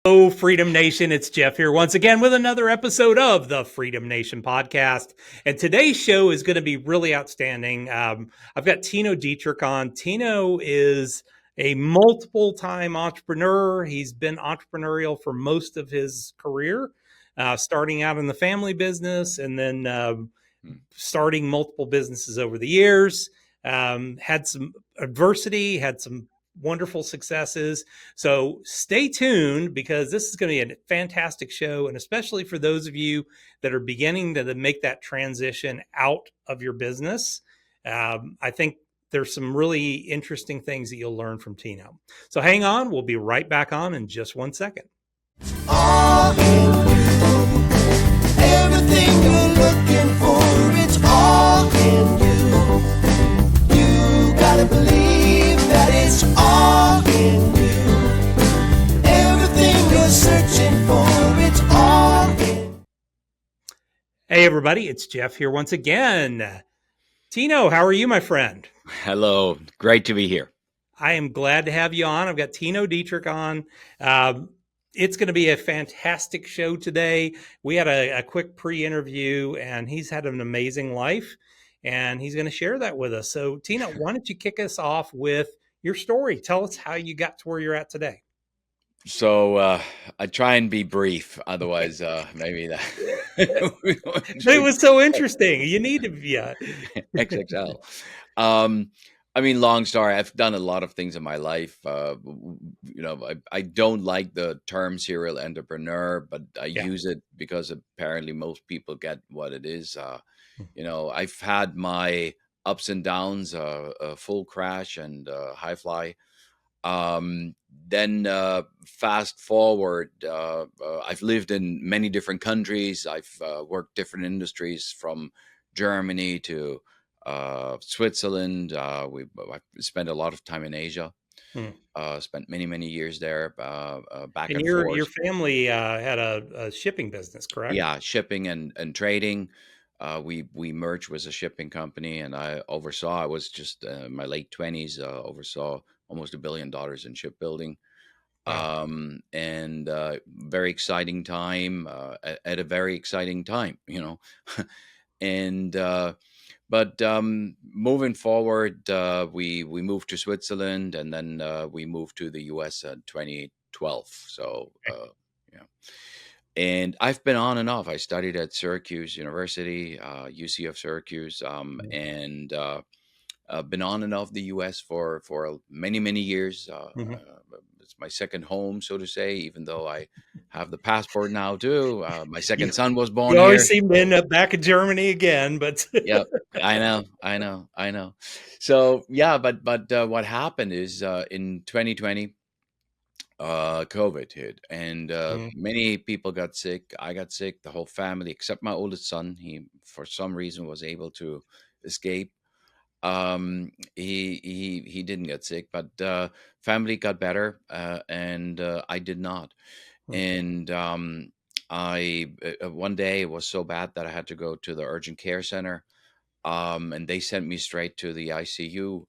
Hello, Freedom Nation. It's Jeff here once again with another episode of the Freedom Nation podcast. And today's show is going to be really outstanding. I've got Tino Dietrich on. Tino is a multiple time entrepreneur. He's been entrepreneurial for most of his career, starting out in the family business and then starting multiple businesses over the years. Had some adversity, had some wonderful successes. So stay tuned because this is going to be a fantastic show. And especially for those of you that are beginning to make that transition out of your business, I think there's some really interesting things that you'll learn from Tino. So hang on. We'll be right back on in just 1 second. All in you. Everything you're looking for, it's all in you. You gotta believe that it's all in you. Everything you're searching for, it's all in. Hey, everybody. It's Jeff here once again. Tino, how are you, my friend? Hello. Great to be here. I am glad to have you on. I've got Tino Dietrich on. It's going to be a fantastic show today. We had a quick pre-interview, and he's had an amazing life, and he's going to share that with us. So, Tino, why don't you kick us off with your story? Tell us how you got to where you're at today. So I try and be brief. Otherwise, maybe that It was so interesting. You need to be XXL. I mean, long story. I've done a lot of things in my life. I don't like the term serial entrepreneur, but I use it because apparently most people get what it is. I've had my ups and downs, a full crash and high fly. Then fast forward, I've lived in many different countries. I've worked different industries from Germany to Switzerland. I've spent a lot of time in Asia. Spent many years there. Back and forth. Your family had a shipping business, correct? Yeah, shipping and trading. We merged with a shipping company, and I was just in my late 20s. Oversaw almost $1 billion in shipbuilding. Wow. And very exciting time at a very exciting time, and. But moving forward, we moved to Switzerland, and then we moved to the U.S. in 2012. So, and I've been on and off. I studied at Syracuse University, UC of Syracuse, and been on and off the U.S. for many years. It's my second home, so to say, even though I have the passport now too. My second son was born You here. always seem to end up back in Germany again, but Yeah, I know. So yeah, but what happened is in 2020, COVID hit, and many people got sick. I got sick, the whole family, except my oldest son. He, for some reason, was able to escape. He didn't get sick, but family got better, and I did not. And I one day it was so bad that I had to go to the urgent care center, and they sent me straight to the ICU,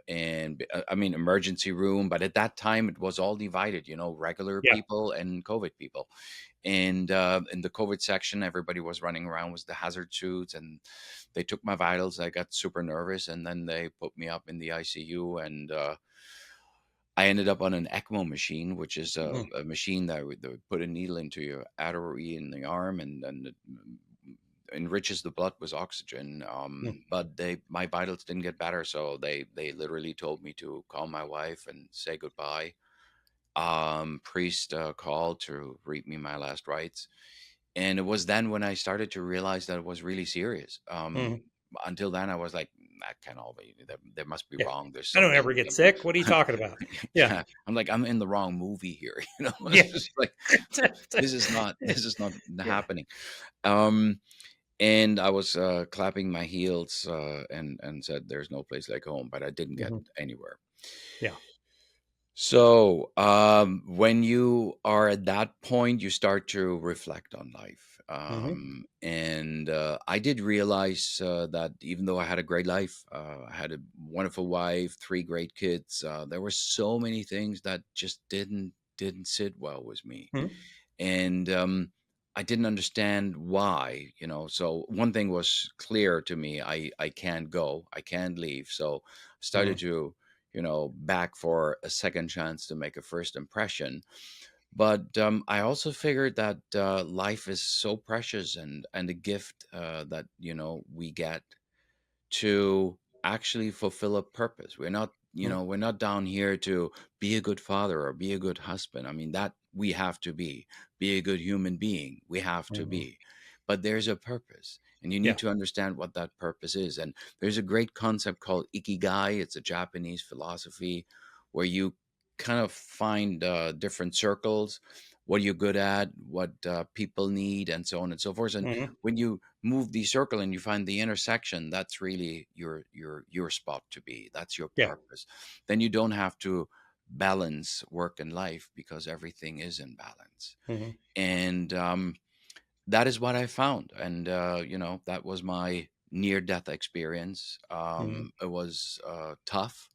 and I mean emergency room. But at that time, it was all divided, regular people and COVID people. And in the COVID section, everybody was running around with the hazard suits, and they took my vitals. I got super nervous, and then they put me up in the ICU, and I ended up on an ECMO machine, which is a machine that would put a needle into your artery in the arm, and it enriches the blood with oxygen. But my vitals didn't get better, so they literally told me to call my wife and say goodbye. Priest called to read me my last rites, and it was then when I started to realize that it was really serious. Until then, I was like, that can't all be. There must be wrong. There's I don't ever get sick. What are you talking about? Yeah, I'm like, I'm in the wrong movie here. Yeah. It's just like this is not happening. And I was clapping my heels and said, "There's no place like home," but I didn't get anywhere. Yeah. So when you are at that point, you start to reflect on life. And I did realize that even though I had a great life, I had a wonderful wife, 3 great kids, there were so many things that just didn't didn't sit well with me. Mhm. And I didn't understand why, So one thing was clear to me: I can't go, I can't leave. So I started Mhm. to, back for a second chance to make a first impression. But I also figured that life is so precious, and a gift that we get to actually fulfill a purpose. Mhm. We're not down here to be a good father or be a good husband. I mean, that we have to be a good human being. We have to Mhm. be. But there's a purpose, and you need Yeah. to understand what that purpose is. And there's a great concept called Ikigai. It's a Japanese philosophy where you kind of find different circles, what you're good at, what people need, and so on and so forth. And Mhm. when you move the circle and you find the intersection, that's really your spot to be. That's your Yeah. purpose. Then you don't have to balance work and life because everything is in balance. Mhm. And that is what I found. And that was my near death experience. Mhm. It was tough.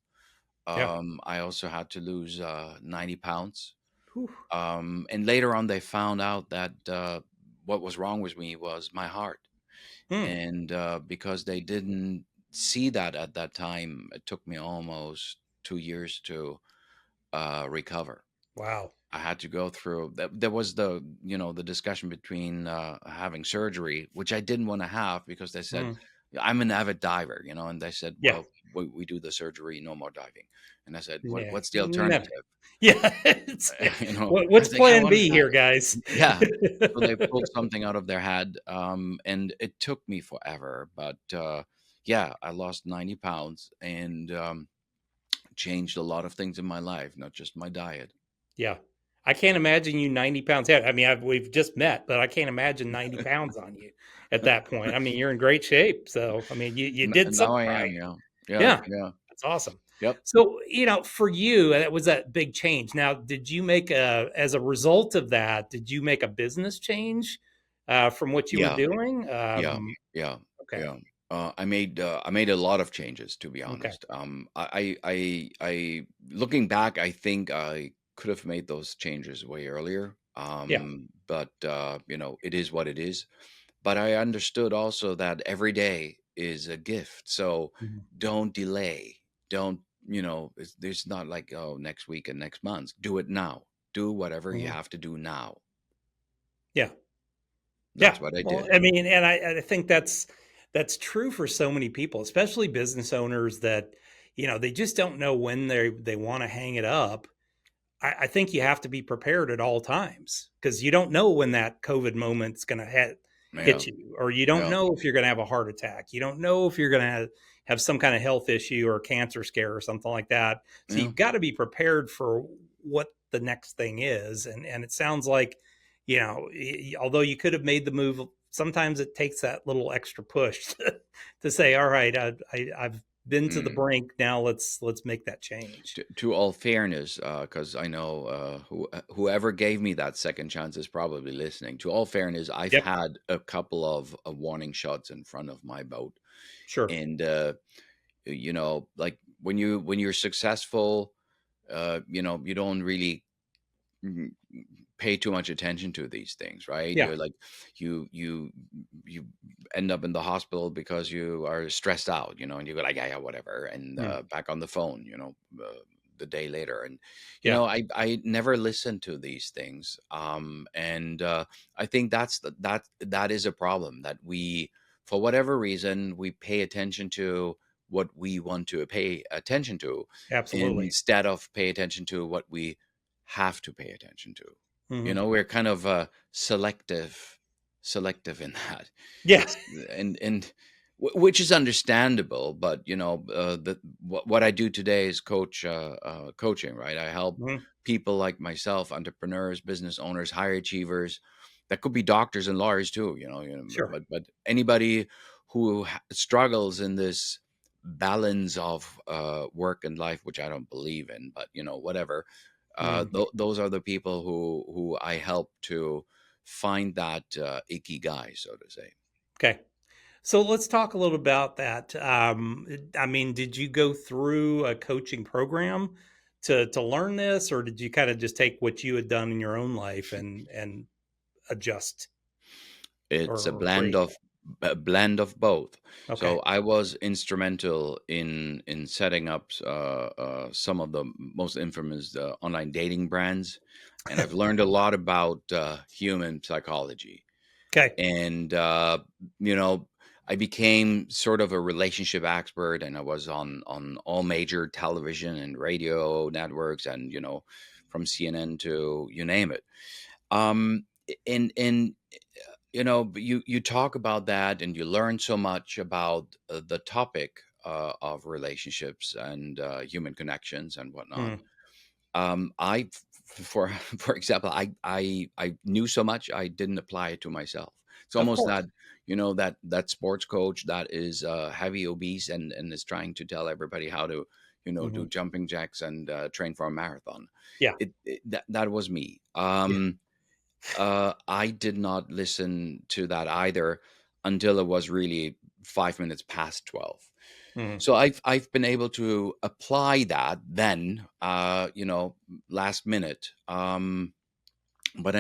Yeah. I also had to lose 90 pounds. Whew. And later on, they found out that what was wrong with me was my heart. Mm. And because they didn't see that at that time, it took me almost 2 years to recover. Wow. I had to go through that. There was the discussion between having surgery, which I didn't want to have because they said, Mm. I'm an avid diver, and they said, Yeah. well, we do the surgery, no more diving. And I said, Yeah. what's the Never. alternative? Yeah. It's, I what's think I plan want to B die. here, guys? Yeah. So they pulled something out of their head, and it took me forever. But yeah, I lost 90 pounds and changed a lot of things in my life, not just my diet. Yeah. I can't imagine you 90 pounds. Yeah. I mean, we've just met, but I can't imagine 90 pounds on you at that point. I mean, you're in great shape. So, I mean, you did Now something I right. am, yeah. Yeah, Yeah. yeah. That's awesome. Yep. So, for you, that was that big change. Now, did you as a result of that, did you make a business change from what you were Yeah, doing? yeah, yeah, Okay. yeah. I made a lot of changes, to be Okay. honest. Looking back, I think I could have made those changes way earlier. Yeah. But it is what it is. But I understood also that every day is a gift. So Mhm. don't delay. Don't, there's not like, oh, next week and next month. Do it now. Do whatever you Mhm. have to do now. Yeah. Yeah. That's what I Well, did. I mean, and I think that's true for so many people, especially business owners that, they just don't know when they want to hang it up. I think you have to be prepared at all times because you don't know when that COVID moment's going to Yeah. hit you, or you don't Yeah. know if you're going to have a heart attack. You don't know if you're going to have some kind of health issue or cancer scare or something like that. So Yeah. you've got to be prepared for what the next thing is. And it sounds like, although you could have made the move, sometimes it takes that little extra push to say, all right, I've been to the Mm. brink. Now let's make that change. To all fairness, because I know whoever gave me that second chance is probably listening. To all fairness, I've Yep. had a couple of warning shots in front of my boat, Sure. and like when you're successful, you don't really mm, pay too much attention to these things, right? Yeah. You're like, you end up in the hospital because you are stressed out, and you go like, yeah, yeah, whatever, and Mm. back on the phone, the day later. And Yeah. I never listen to these things, and I think that is a problem, that we, for whatever reason, we pay attention to what we want to pay attention to Absolutely. instead of pay attention to what we have to pay attention to. Mhm. We're kind of selective in that. Yeah. It's and which is understandable, but what I do today is coaching, right? I help Mhm. people like myself, entrepreneurs, business owners, high achievers. That could be doctors and lawyers too, Sure. but anybody who struggles in this balance of work and life, which I don't believe in, but whatever. Mm. Those are the people who I help to find that ikigai, so to say. Okay. So let's talk a little about that. I mean, did you go through a coaching program to learn this, or did you kind of just take what you had done in your own life and adjust It's or create? a blend of both. Okay. So I was instrumental in setting up some of the most infamous online dating brands, and I've learned a lot about human psychology. Okay. And you know, I became sort of a relationship expert, and I was on all major television and radio networks, and from CNN to you name it. And but you talk about that, and you learn so much about the topic of relationships and human connections and whatnot. Mm, I for for example, I knew so much I didn't apply it to myself. It's of almost course. that that sports coach that is heavy obese and is trying to tell everybody how to do Hmm. jumping jacks and train for a marathon. Yeah. That was me. Yeah. I did not listen to that either until it was really 5 minutes past 12. Hmm. So I've been able to apply that then, last minute. But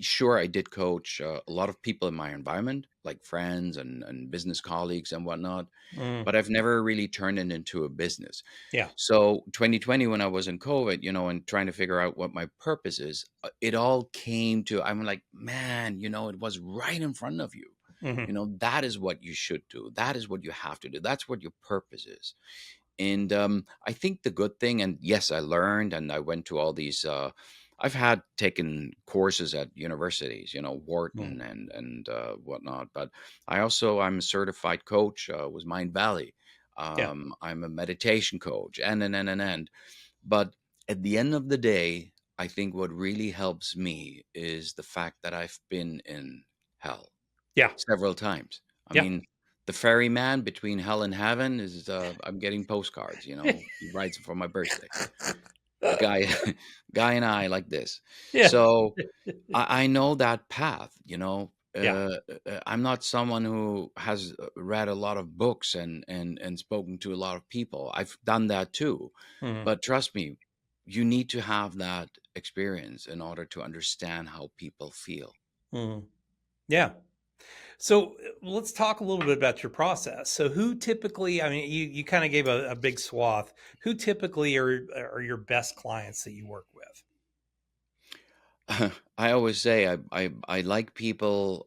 sure, I did coach a lot of people in my environment, like friends and business colleagues and whatnot, Mm, but I've never really turned it into a business. yeah. So 2020, when I was in COVID, and trying to figure out what my purpose is, it all came to, I'm like, man, it was right in front of you. Hmm. That is what you should do. That is what you have to do. That's what your purpose is. And I think the good thing, and yes, I learned and I went to all these. I've had taken courses at universities, Mm, Wharton and whatnot. But I'm a certified coach. Was Mind Valley. yeah. I'm a meditation coach, and. But at the end of the day, I think what really helps me is the fact that I've been in hell Yeah. several times. I Yeah. mean, the ferryman between hell and heaven is I'm getting postcards, he writes it for my birthday. Guy guy and I like this. Yeah. So I know that path, Yeah. I'm not someone who has read a lot of books and spoken to a lot of people. I've done that too. Hmm. But trust me, you need to have that experience in order to understand how people feel. Hmm. Yeah. So let's talk a little bit about your process. So who typically, I mean, you kind of gave a big swath. Who typically are your best clients that you work with? I always say I like people.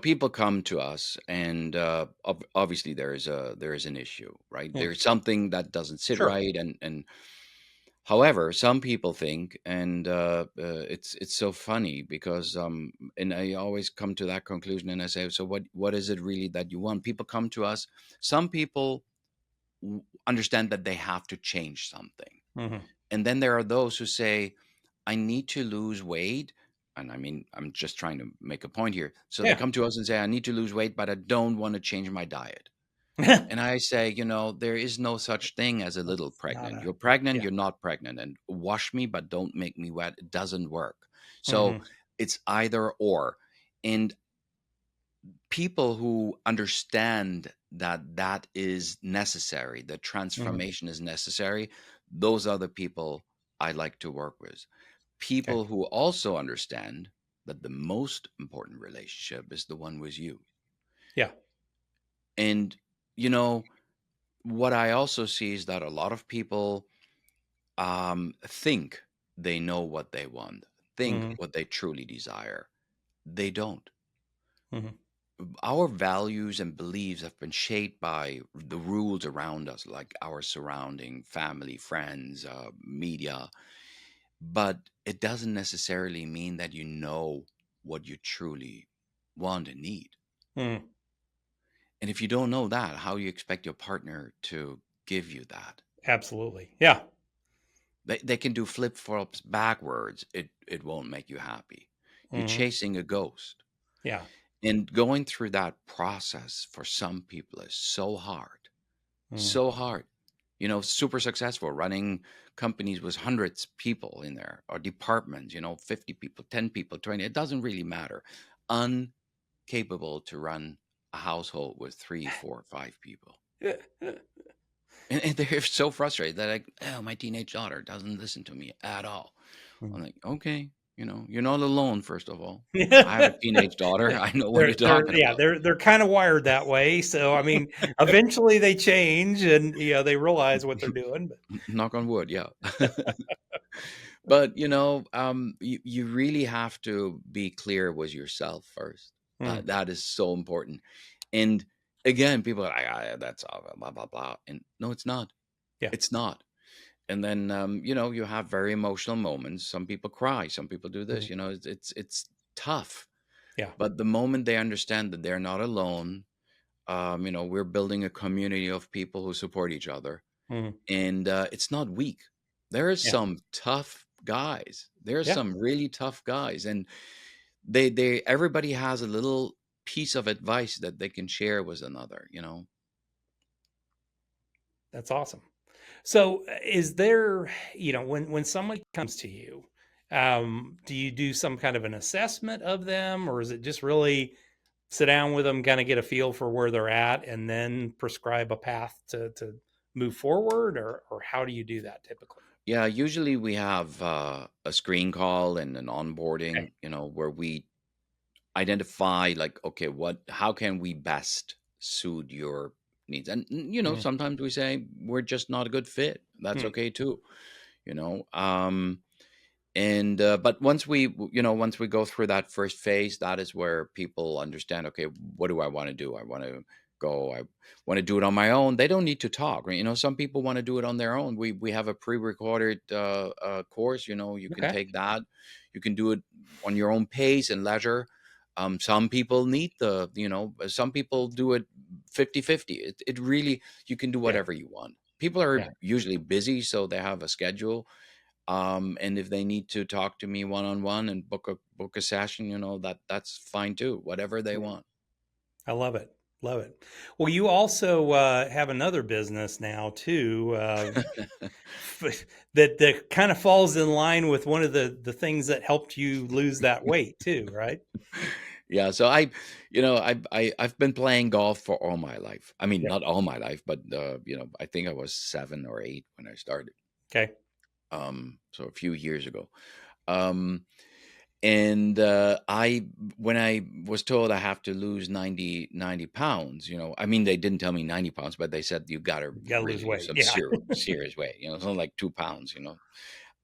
People come to us, and obviously there is an issue, right? Hmm. There's something that doesn't sit Sure. right, and however, some people think, and it's so funny because and I always come to that conclusion, and I say, so what is it really that you want? People come to us. Some people understand that they have to change something. Hmm. And then there are those who say, I need to lose weight. And I mean, I'm just trying to make a point here. So they Yeah. come to us and say, I need to lose weight, but I don't want to change my diet. And I say, there is no such thing as a little That's not pregnant. a, You're pregnant, yeah. you're not pregnant. And wash me, but don't make me wet. It doesn't work. So Hmm. it's either or. And people who understand that that is necessary, that Hmm. transformation is necessary, those are the people I like to work with. Okay. People who also understand that the most important relationship is the one with you. Yeah. And, you know, what I also see is that a lot of people think they know what they want, think Hmm. what they truly desire. They don't. Hmm. Our values and beliefs have been shaped by the rules around us, like our surrounding, family, friends, media. But it doesn't necessarily mean that you know what you truly want and need. Hmm. And if you don't know that, how you expect your partner to give you that? Absolutely. Yeah. They can do flip flops backwards. It won't make you happy. You're Hmm. chasing a ghost. Yeah. And going through that process for some people is so hard. Hmm. So hard. Super successful running companies with hundreds people in there or departments, 50 people, 10 people, 20. It doesn't really matter. Incapable to run a household with three, four, five people. And they're so frustrated. They're like, "Oh, my teenage daughter doesn't listen to me at all." I'm like, "Okay, you're not alone, first of all. I have a teenage daughter. I know what you're talking about." They're kind of wired that way. So I mean, eventually they change and they realize what they're doing. But Knock on wood, yeah. But you really have to be clear with yourself first. mm, That is so important. And again, people are like, that's all blah blah blah. And no, it's not. yeah, It's not. And then you have very emotional moments. Some people cry. Some people do this. mm, It's tough. yeah, But the moment they understand that they're not alone, we're building a community of people who support each other, mm, and it's not weak. There are yeah, some tough guys. There are yeah. some really tough guys, and they everybody has a little piece of advice that they can share with another. That's awesome. So, is there, when somebody comes to you, do you do some kind of an assessment of them, or is it just really sit down with them, kind of get a feel for where they're at, and then prescribe a path to move forward, or how do you do that typically? Yeah, usually we have a screen call and an Okay. onboarding, where we identify like, okay, how can we best suit your needs? And Mm, sometimes we say we're just not a good fit. That's mm, okay too. You know, and but once we go through that first phase, that is where people understand, okay, what do I want to do? I want to do it on my own. They don't need to talk, right? Some people want to do it on their own. We have a pre-recorded course. You can okay. take that. You can do it on your own pace and leisure. Some people need some people do it 50-50. It really, you can do Yeah. whatever you want. People are Yeah. usually busy, so they have a schedule. And if they need to talk to me one on one and book a session, that's fine too. Whatever they Mm. want. I love it. Love it. Well, you also have another business now too, that kind of falls in line with one of the things that helped you lose that weight too, right? Yeah. So I've been playing golf for all my life. I mean, Yeah. not all my life, but I think I was 7 or 8 when I started. Okay. So a few years ago. Um, and I when I was told I have to lose 90 pounds, I mean, they didn't tell me 90 pounds, but they said you got to Got to lose really lose weight. some Yeah. serious weight, something like 2 pounds.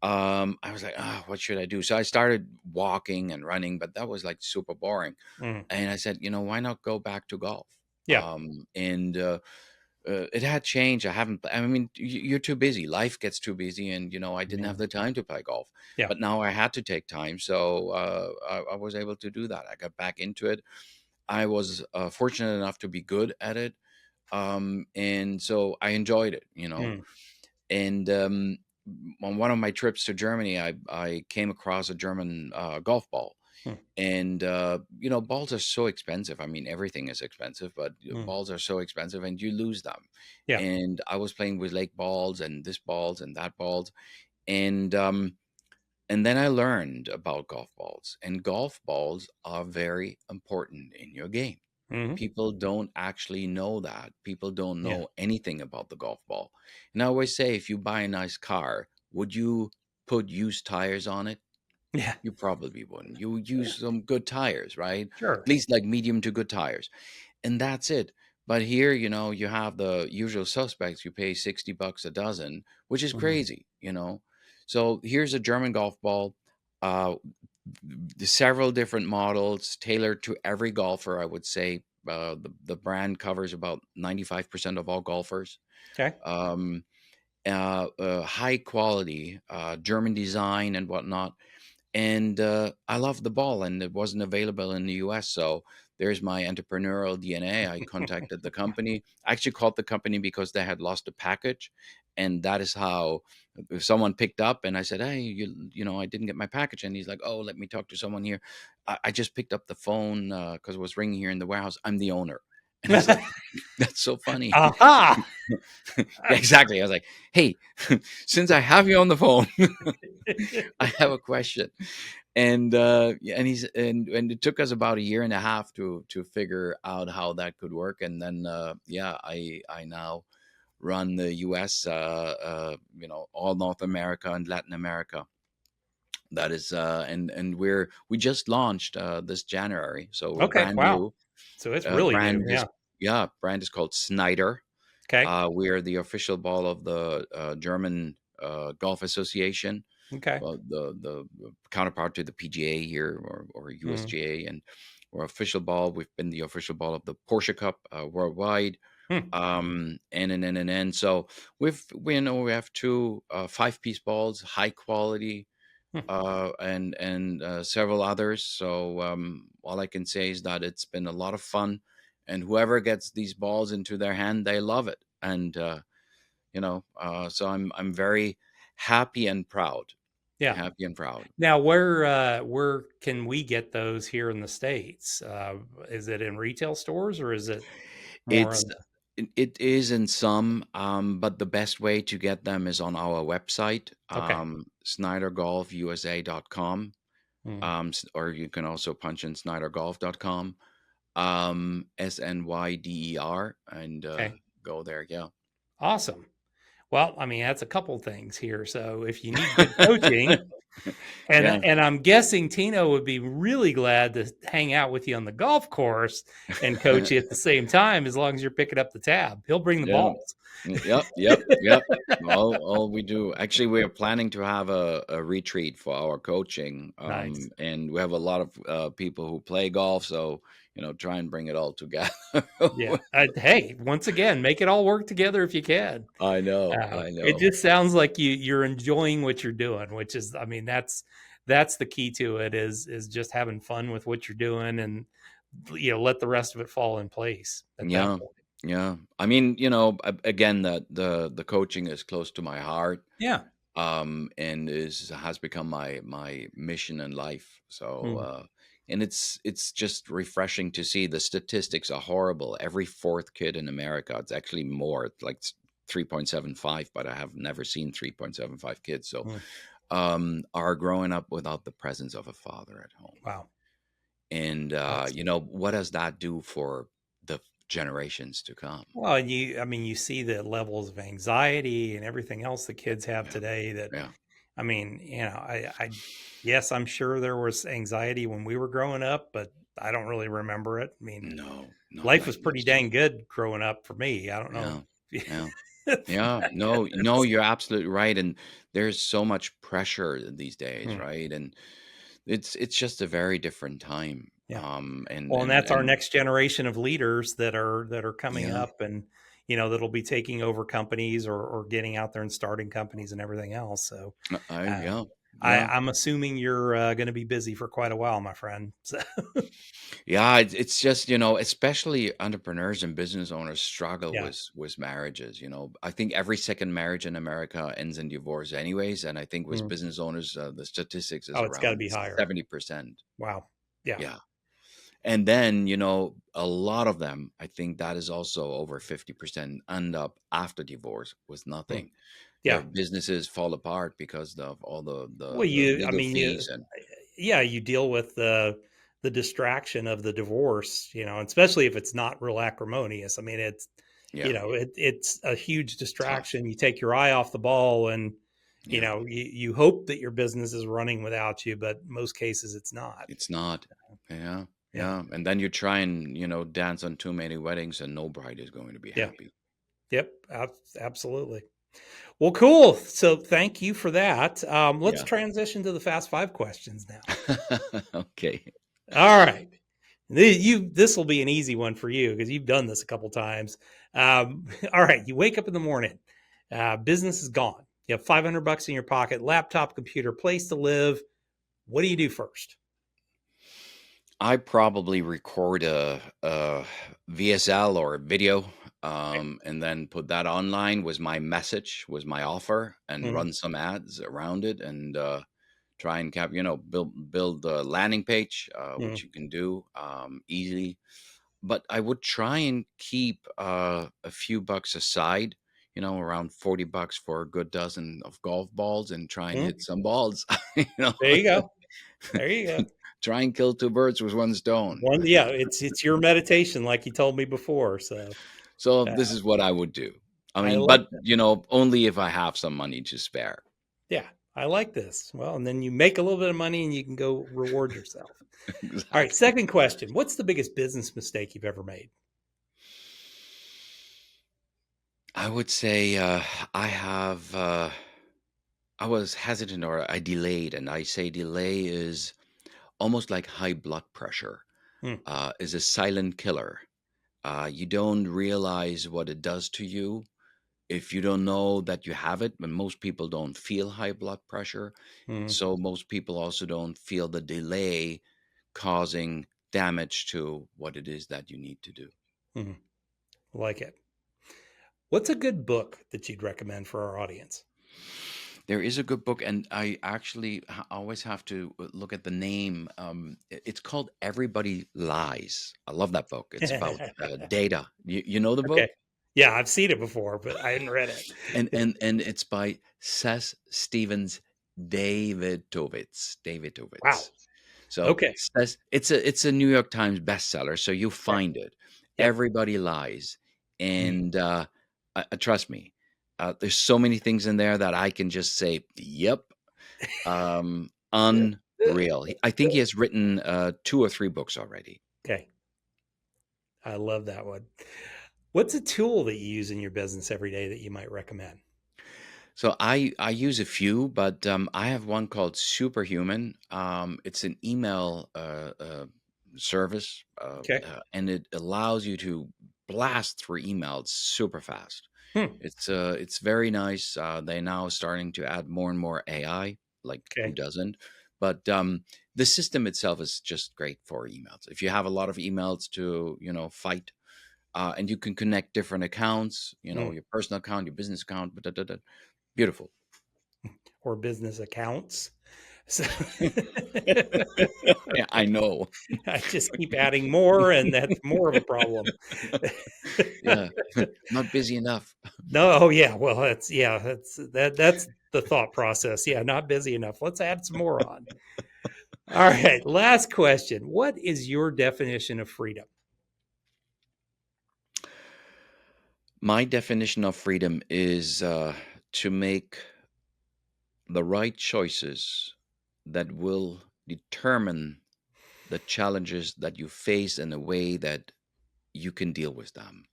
I was like, what should I do? So I started walking and running, but that was like super boring. Mm. And I said, why not go back to golf? Yeah. And it had changed. I haven't. I mean, you're too busy. Life gets too busy, and I didn't have Mm. the time to play golf. Yeah. But now I had to take time, so I was able to do that. I got back into it. I was fortunate enough to be good at it, and so I enjoyed it. Mm. And on one of my trips to Germany, I came across a German golf ball. Mm. And balls are so expensive. I mean, everything is expensive, but Mm. balls are so expensive, and you lose them. Yeah. And I was playing with lake balls and this balls and that balls, and then I learned about golf balls. And golf balls are very important in your game. Hmm. People don't actually know that. People don't Yeah. know anything about the golf ball. And I always say, if you buy a nice car, would you put used tires on it? Yeah. You probably wouldn't. You would Yeah. use some good tires, right? At Sure. least like medium to good tires. And that's it. But here, you have the usual suspects. You pay $60 a dozen, which is Mm. crazy. So here's a German golf ball, uh, several different models tailored to every golfer. I would say the brand covers about 95% of all golfers. Okay. Um, high quality, German design and whatnot. And I love the ball, and it wasn't available in the US. So there's my entrepreneurial DNA. I contacted the company. I actually called the company because they had lost a package. And that is how someone picked up, and I said, "Hey, I didn't get my package." And he's like, "Oh, let me talk to someone here. I just picked up the phone because it was ringing here in the warehouse. I'm the owner." And I was like, "That's so funny." Aha. Yeah, exactly. I was like, "Hey, since I have you on the phone, I have a question." And yeah, and it took us about a year and a half to figure out how that could work. And then yeah, I now run the U.S., all North America and Latin America. That is, and we just launched this January, so we're Okay. brand Wow. new. So it's really new. Yeah. Brand is called Snyder. Okay. We are the official ball of the German Golf Association, Okay. well, the counterpart to the PGA here, or Mm. USGA, and we're official ball. We've been the official ball of the Porsche Cup worldwide. Hmm. And so we have two 5-piece balls, high quality, Hmm. and several others. So all I can say is that it's been a lot of fun, and whoever gets these balls into their hand, they love it. And so I'm very happy and proud. Yeah. Happy and proud. Now, where can we get those here in the States? Is it in retail stores or is it more It's on the it is in some, but the best way to get them is on our website, okay. snydergolfusa.com, Mm. or you can also punch in snydergolf.com, SNYDER, and Okay. go there. Yeah. Awesome. Well, I mean, that's a couple things here. So if you need good coaching, Yeah. and I'm guessing Tino would be really glad to hang out with you on the golf course and coach you at the same time, as long as you're picking up the tab. He'll bring the Yeah. balls. Yep. All we do. Actually, we are planning to have a retreat for our coaching, Nice. and we have a lot of people who play golf, so try and bring it all together. Yeah. Hey, once again, make it all work together if you can. I know, I It know. just sounds like you're enjoying what you're doing, which is, I mean, that's the key to it is just having fun with what you're doing, and let the rest of it fall in place at that Yeah, point. yeah. I mean, again, that the coaching is close to my heart, Yeah. and is has become my mission in life. So, Mm. and it's just refreshing to see. The statistics are horrible. Every fourth kid in America, it's actually more, it's like 3.75, but I have never seen 3.75 kids. So, Mm. are growing up without the presence of a father at home. Wow. And That's what does that do for the generations to come? well, and I mean, you see the levels of anxiety and everything else the kids have Yeah, today that, yeah. I mean, yes, I'm sure there was anxiety when we were growing up, but I don't really remember it. I mean, No, not life like was pretty this. dang good growing up for me. I don't know. Yeah, yeah, yeah. No, no, you're absolutely right. And there's so much pressure these days, Hmm. right? And it's just a very different time. Yeah. And Well, and and that's our and next generation of leaders that are coming yeah, up, and that'll be taking over companies, or getting out there and starting companies and everything else. So uh, yeah, I, yeah. I'm assuming you're going to be busy for quite a while, my friend. So, Yeah, it's just, especially entrepreneurs and business owners struggle yeah. with marriages. I think every second marriage in America ends in divorce anyways, and I think with Mm. business owners, the statistics is Oh, it's got to around be higher. 70%. Wow. Yeah. Yeah. And then, a lot of them, I think that is also over 50% end up after divorce with Mm. nothing. Their Yeah. businesses fall apart because of all the Well, the I legal mean, fees and yeah, you deal with the distraction of the divorce, and especially if it's not real acrimonious. I mean, yeah, it's a huge tough. distraction. You take your eye off the ball, and Yeah. you hope that your business is running without you, but most cases it's not. It's not. Yeah. Yeah. Yeah. And then you try and, dance on too many weddings and no bride is going to be Yeah. happy. Yep. Absolutely. Well, cool. So thank you for that. Let's Yeah. transition to the fast five questions now. Okay. All right. This will be an easy one for you because you've done this a couple times. All right. You wake up in the morning, business is gone. You have $500 in your pocket, laptop, computer, place to live. What do you do first? I probably record a VSL or a video, Okay. and then put that online with my message, with my offer, and Mhm. run some ads around it, and try and build a landing page, which Mhm. you can do easily. But I would try and keep a few bucks aside, around $40 for a good dozen of golf balls, and try and hit Mhm. some balls. you know, There you go. There you go. try and kill two birds with one stone. One, yeah, it's your meditation, like you told me before. So, So uh, this is what I would do. I I mean, like but that. only if I have some money to spare. Yeah, I like this. Well, and then you make a little bit of money and you can go reward yourself. All right, Exactly. second question. What's the biggest business mistake you've ever made? I would say I have. I was hesitant or I delayed, and I say delay is almost like high blood pressure. Hmm. Is a silent killer. You don't realize what it does to you if you don't know that you have it. But most people don't feel high blood pressure, Hmm. so most people also don't feel the delay causing damage to what it is that you need to do. Hmm. Like it. What's a good book that you'd recommend for our audience? There is a good book, and I actually always have to look at the name. It's called Everybody Lies. I love that book. It's about data. You know the Okay. book? Yeah, I've seen it before, but I hadn't read it. And it's by Seth Stevens Davidovitz. Wow. Davidovitz. So Okay. Seth, it's a New York Times bestseller. So you Okay. find it. Yep. Everybody lies, Mm. and trust me, there's so many things in there that I can just say, "Yep." Unreal. I think he has written 2 or 3 books already. Okay. I love that one. What's a tool that you use in your business every day that you might recommend? So I use a few, but I have one called Superhuman. It's an email service, Okay. and it allows you to blast through emails super fast. Hmm. It's very nice. They're now starting to add more and more AI. Like who Okay. doesn't? But the system itself is just great for emails. If you have a lot of emails to fight, and you can connect different accounts, Hmm. your personal account, your business account, beautiful. Or business accounts. So Yeah, I know. I just keep adding more, and that's more of a problem. Yeah, not busy enough. No, oh yeah, well, that's the thought process. Yeah, not busy enough. Let's add some more on. All right, last question. What is your definition of freedom? My definition of freedom is to make the right choices that will determine the challenges that you face in a way that you can deal with them.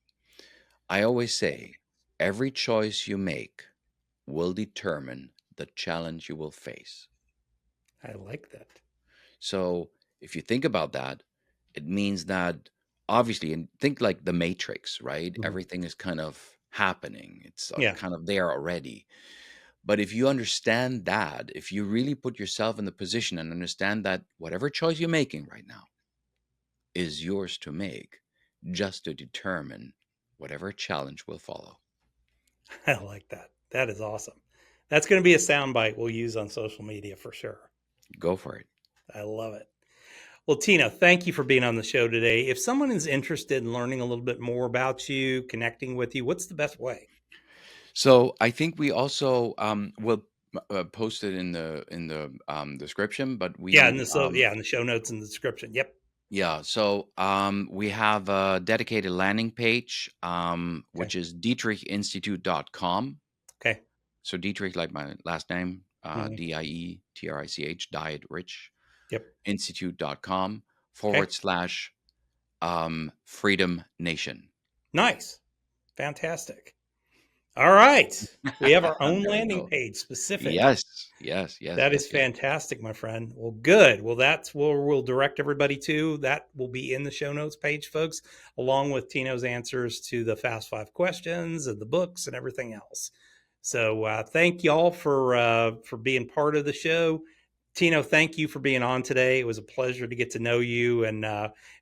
I always say every choice you make will determine the challenge you will face. I like that. So if you think about that, it means that obviously, and think like the Matrix, right? Mhm. Everything is kind of happening, it's Yeah, kind of there already. But if you understand that, if you really put yourself in the position and understand that whatever choice you're making right now is yours to make, just to determine whatever challenge will follow. I like that. That is awesome. That's going to be a soundbite we'll use on social media for sure. Go for it. I love it. Well, Tina, thank you for being on the show today. If someone is interested in learning a little bit more about you, connecting with you, what's the best way? So I think we also will post it in the description, but Yeah, in we the in the show notes in the description. Yep. yeah. So we have a dedicated landing page, Okay. which is dietrichinstitute.com. Okay. So Dietrich, like my last name, Mhm. Dietrich, Diet Rich, Yep. institute.com Okay. forward slash Freedom Nation. Nice. Fantastic. All right. We have our own There we landing go. page specific. Yes, yes, yes, That yes, is yes. fantastic, my friend. Well, good. Well, that's where we'll direct everybody to. That will be in the show notes page, folks, along with Tino's answers to the Fast Five questions and the books and everything else. So, thank y'all for being part of the show. Tino, thank you for being on today. It was a pleasure to get to know you and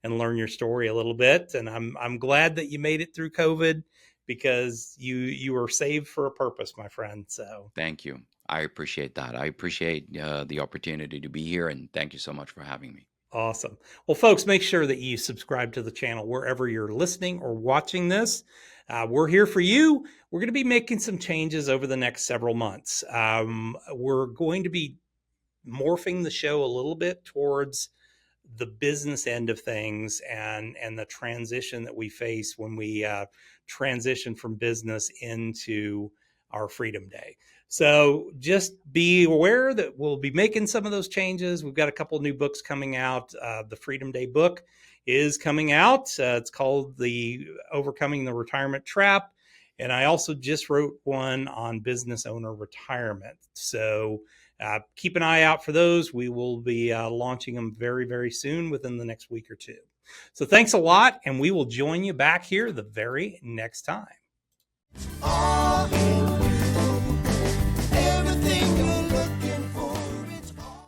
learn your story a little bit. And I'm glad that you made it through COVID because you were saved for a purpose, my friend. So Thank you. I appreciate that. I appreciate the opportunity to be here, and thank you so much for having me. awesome. Well, folks, make sure that you subscribe to the channel wherever you're listening or watching this. We're here for you. We're going to be making some changes over the next several months. We're going to be morphing the show a little bit towards the business end of things and the transition that we face when we transition from business into our Freedom Day. So just be aware that we'll be making some of those changes. We've got a couple new books coming out. The Freedom Day book is coming out. It's called The Overcoming the Retirement Trap. And I also just wrote one on business owner retirement. So keep an eye out for those. We will be launching them very, very soon, within the next week or two. So thanks a lot, and we will join you back here the very next time. All in